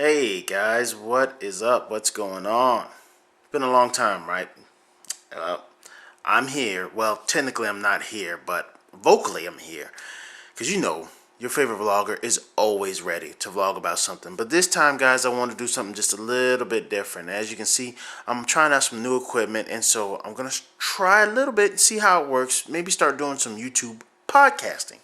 Hey guys, what is up? What's going on? It's been a long time, right? I'm here. Well, technically I'm not here, but vocally I'm here. Because your favorite vlogger is always ready to vlog about something. But this time, guys, I want to do something just a little bit different. As you can see, I'm trying out some new equipment, and so I'm going to try a little bit and see how it works. Maybe start doing some YouTube podcasting.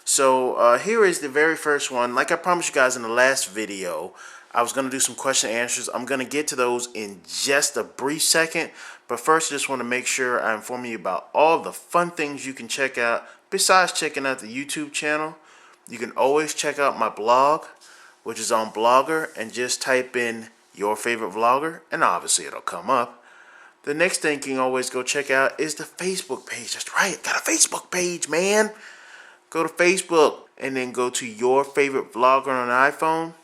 So here is the very first one. Like I promised you guys in the last video, I was going to do some question and answers. I'm going to get to those in just a brief second. But first, I just want to make sure I inform you about all the fun things you can check out. Besides checking out the YouTube channel, you can always check out my blog, which is on Blogger, and just type in your favorite vlogger, and obviously it'll come up. The next thing you can always go check out is the Facebook page. That's right, got a Facebook page, man. Go to Facebook and then go to your favorite vlogger on an iPhone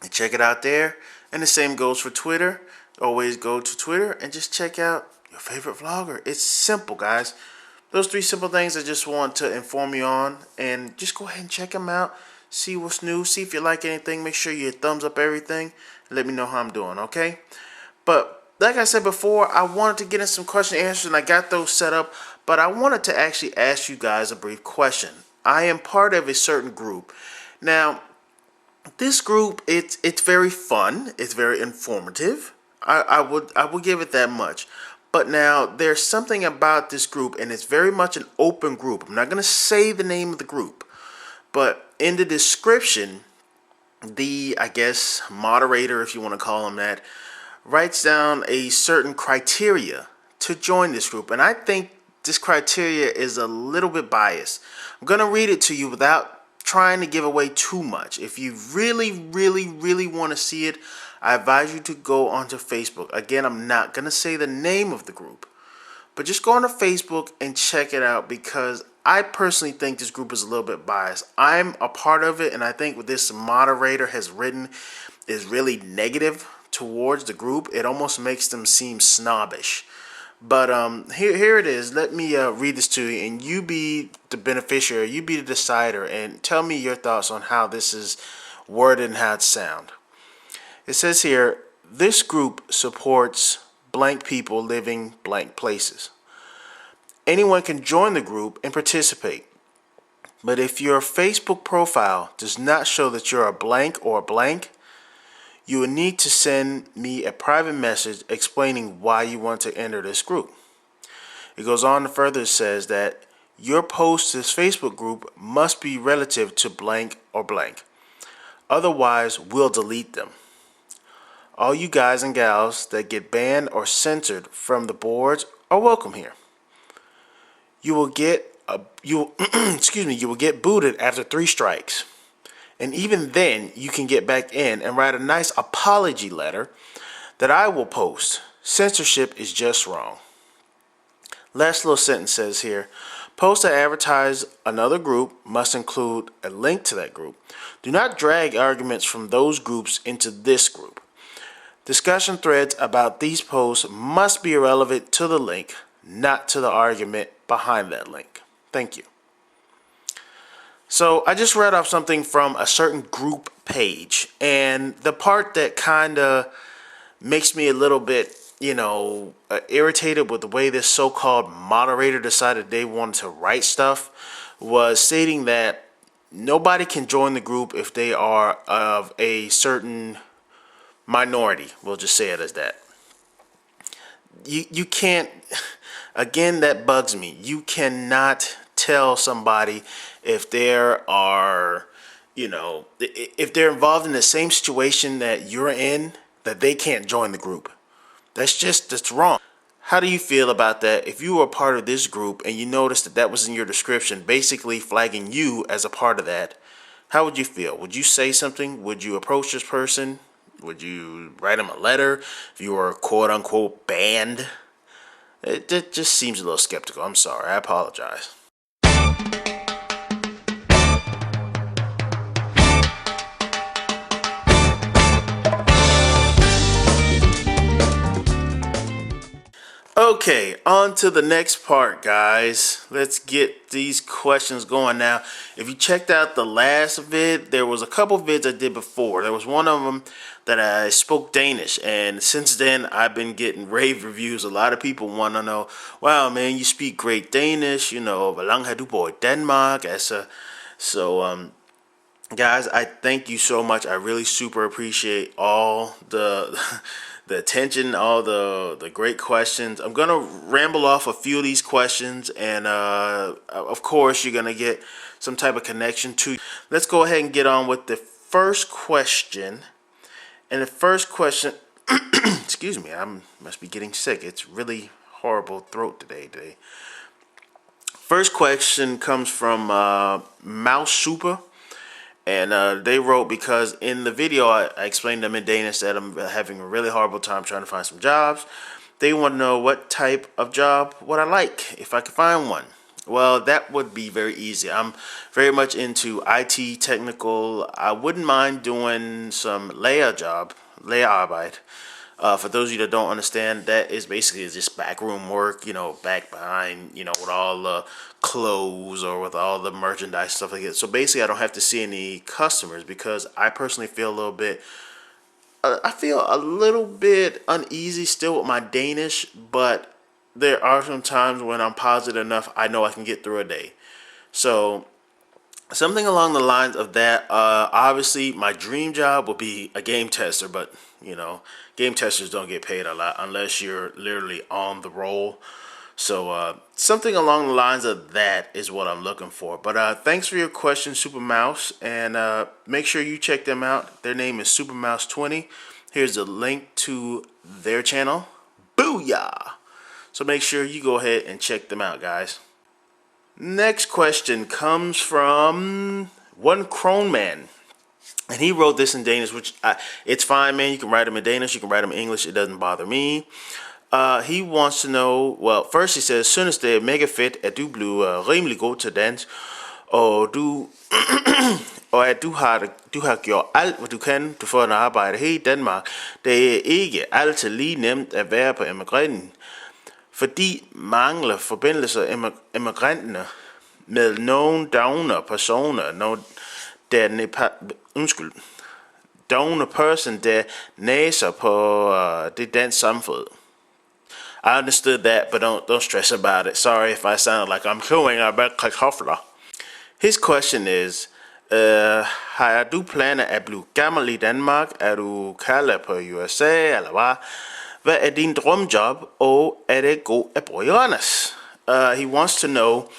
and check it out there. And the same goes for Twitter. Always go to Twitter and just check out your favorite vlogger. It's simple, guys. Those three simple things I just want to inform you on. And just go ahead and check them out. See what's new. See if you like anything. Make sure you thumbs up everything. And let me know how I'm doing, okay? But like I said before, I wanted to get in some question and answers, and I got those set up. But I wanted to actually ask you guys a brief question. I am part of a certain group. Now, this group, it's very fun. It's very informative. I would give it that much. But now there's something about this group, and it's very much an open group. I'm not going to say the name of the group, but in the description, the, I guess, moderator, if you want to call him that, writes down a certain criteria to join this group. And I think this criteria is a little bit biased. I'm going to read it to you without trying to give away too much. If you really want to see it, I advise you to go onto Facebook. Again, I'm not going to say the name of the group, but just go onto Facebook and check it out, because I personally think this group is a little bit biased. I'm a part of it, and I think what this moderator has written is really negative towards the group. It almost makes them seem snobbish. But here it is. Let me read this to you, and you be the beneficiary, you be the decider, and tell me your thoughts on how this is worded and how it sounds. It says here, this group supports blank people living blank places. Anyone can join the group and participate. But if your Facebook profile does not show that you're a blank or a blank, you will need to send me a private message explaining why you want to enter this group. It goes on to further says that your post to this Facebook group must be relative to blank or blank. Otherwise, we'll delete them. All you guys and gals that get banned or censored from the boards are welcome here. You will get you will get booted after 3 strikes. And even then, you can get back in and write a nice apology letter that I will post. Censorship is just wrong. Last little sentence says here, posts that advertise another group must include a link to that group. Do not drag arguments from those groups into this group. Discussion threads about these posts must be relevant to the link, not to the argument behind that link. Thank you. So I just read off something from a certain group page, and the part that kind of makes me a little bit, irritated with the way this so-called moderator decided they wanted to write stuff was stating that nobody can join the group if they are of a certain minority. We'll just say it as that. You can't, again, that bugs me. You cannot tell somebody if there are, if they're involved in the same situation that you're in, that they can't join the group. That's wrong. How do you feel about that? If you were a part of this group and you noticed that that was in your description, basically flagging you as a part of that, how would you feel? Would you say something? Would you approach this person? Would you write them a letter if you were quote unquote banned? It just seems a little skeptical. I'm sorry. I apologize. Okay, on to the next part, guys. Let's get these questions going now. If you checked out the last vid, there was a couple vids I did before. There was one of them that I spoke Danish, and since then I've been getting rave reviews. A lot of people want to know, wow, man, you speak great Danish. Hvor lang har du boet i Denmark? Guys, I thank you so much. I really super appreciate all the the attention, all the great questions. I'm gonna ramble off a few of these questions, and of course, you're gonna get some type of connection to. Let's go ahead and get on with the first question. And the first question, excuse me, I must be getting sick. It's really horrible throat today. First question comes from Mouse Super. And they wrote, because in the video I explained them in Danish that I'm having a really horrible time trying to find some jobs. They want to know what type of job would I like if I could find one. Well, that would be very easy. I'm very much into IT technical. I wouldn't mind doing some Lehrarbeit. For those of you that don't understand, that is basically just backroom work, back behind, with all the clothes or with all the merchandise, stuff like that. So basically, I don't have to see any customers, because I personally feel a little bit uneasy still with my Danish, but there are some times when I'm positive enough, I know I can get through a day. So something along the lines of that. Obviously, my dream job would be a game tester, but game testers don't get paid a lot unless you're literally on the roll. So something along the lines of that is what I'm looking for. But thanks for your question, Super Mouse, and make sure you check them out. Their name is Super Mouse 20. Here's a link to their channel. Booyah! So make sure you go ahead and check them out, guys. Next question comes from One Crone Man. And he wrote this in Danish, which it's fine, man. You can write them in Danish. You can write them in English. It doesn't bother me. He wants to know, well, first he says, synes det er mega fedt, at du blev rimelig god til dans, og at du har gjort alt, hvad du kan for at arbejde her i Danmark. Det er ikke altid lige nemt at være på immigranten, fordi mangler forbindelser immigranterne med nogle downer personer, downer person, der næser på det danske samfund. I understood that, but don't stress about it. Sorry if I sound like I'm chewing about kartofler. His question is, har du planer at blive gammel i Danmark? Er du kalder på USA, eller hvad? Hvad er din drømjob, og er det god at bo i Randers? He wants to know,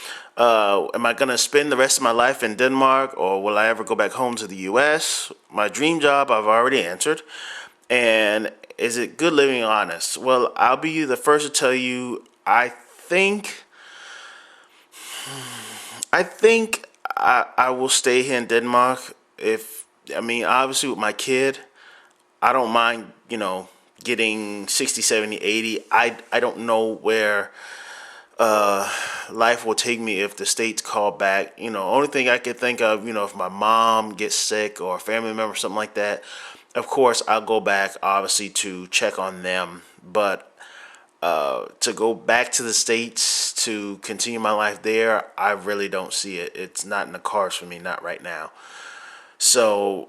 am I going to spend the rest of my life in Denmark, or will I ever go back home to the US? My dream job, I've already answered. And is it good living honest? Well, I'll be the first to tell you, I think I will stay here in Denmark. Obviously with my kid, I don't mind, getting 60, 70, 80. I don't know where life will take me if the states call back. Only thing I can think of, if my mom gets sick or a family member, something like that, of course I'll go back, obviously, to check on them. But to go back to the States to continue my life there, I really don't see it. It's not in the cards for me, not right now. So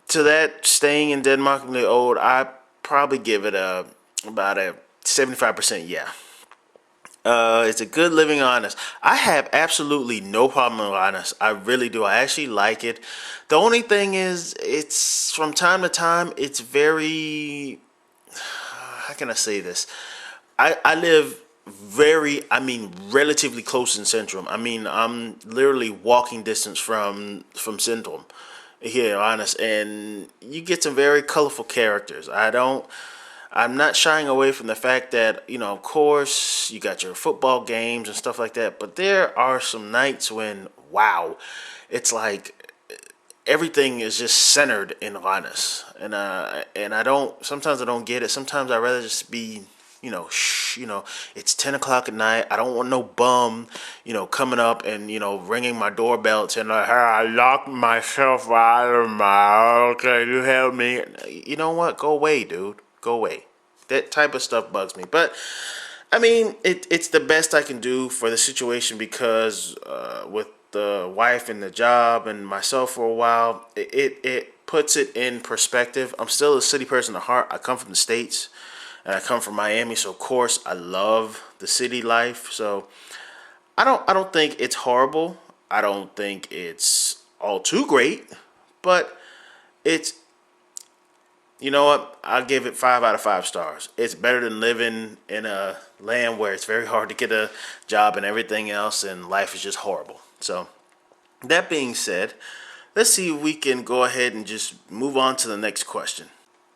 to that, staying in Denmark when they're old, I probably give it about a 75% yeah. It's a good living honest. I have absolutely no problem with honest. I really do. I actually like it. The only thing is, it's from time to time, it's very, how can I say this? I live relatively close in Centrum. I'm literally walking distance from Centrum here, honest. And you get some very colorful characters. I'm not shying away from the fact that, of course, you got your football games and stuff like that. But there are some nights when, wow, it's like everything is just centered in Randers. And sometimes I don't get it. Sometimes I'd rather just be, it's 10 o'clock at night. I don't want no bum, coming up and, ringing my doorbell saying, like, hey, I locked myself out of my, can you help me? You know what? Go away, dude. Go away. That type of stuff bugs me. But I mean, it's the best I can do for the situation because with the wife and the job and myself for a while, it puts it in perspective. I'm still a city person at heart. I come from the States and I come from Miami, so of course I love the city life. So I don't think it's horrible. I don't think it's all too great, but it's you know what? I'll give it 5 out of 5 stars. It's better than living in a land where it's very hard to get a job and everything else, and life is just horrible. So, that being said, let's see if we can go ahead and just move on to the next question.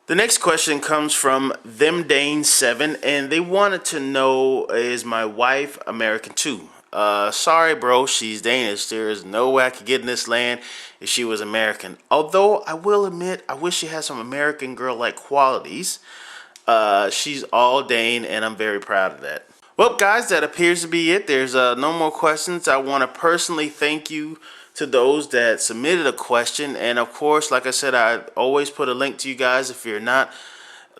The next question comes from them Dane7, and they wanted to know, is my wife American too? Sorry, bro, she's Danish. There is no way I could get in this land if she was American. Although I will admit, I wish she had some American girl-like qualities. She's all Dane, and I'm very proud of that. Well, guys, that appears to be it. There's no more questions. I want to personally thank you to those that submitted a question. And of course, like I said, I always put a link to you guys. If you're not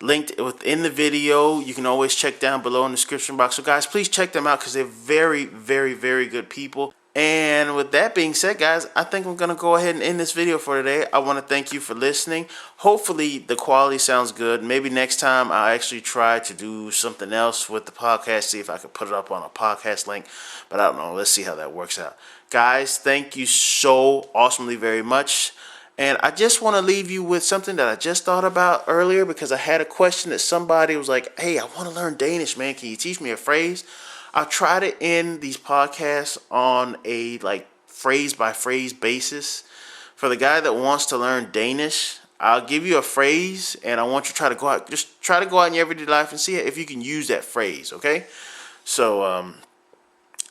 linked within the video, you can always check down below in the description box. So guys, please check them out because they're very, very, very good people. And with that being said, guys, I think I'm going to go ahead and end this video for today. I want to thank you for listening. Hopefully the quality sounds good. Maybe next time I'll actually try to do something else with the podcast, see if I can put it up on a podcast link. But I don't know. Let's see how that works out. Guys, thank you so awesomely very much. And I just want to leave you with something that I just thought about earlier because I had a question that somebody was like, hey, I want to learn Danish, man. Can you teach me a phrase? I'll try to end these podcasts on a phrase by phrase basis. For the guy that wants to learn Danish, I'll give you a phrase and I want you to try to go out, just try to go out in your everyday life and see if you can use that phrase, okay? So,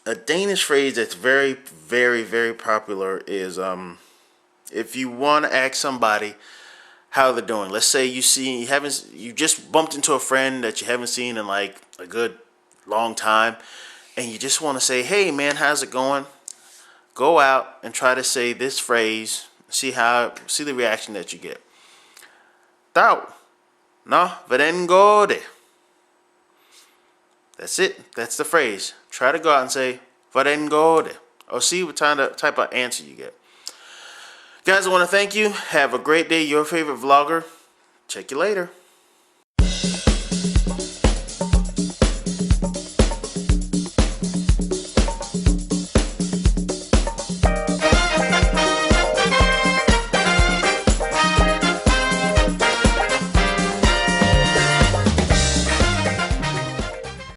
a Danish phrase that's very, very, very popular is, if you want to ask somebody how they're doing. Let's say you just bumped into a friend that you haven't seen in like a good long time, and you just want to say, hey man, how's it going? Go out and try to say this phrase, see the reaction that you get. Tao, no, hvordan går det? That's it. That's the phrase. Try to go out and say, hvordan går det? Or see what type of answer you get. Guys, I want to thank you. Have a great day. Your favorite vlogger. Check you later.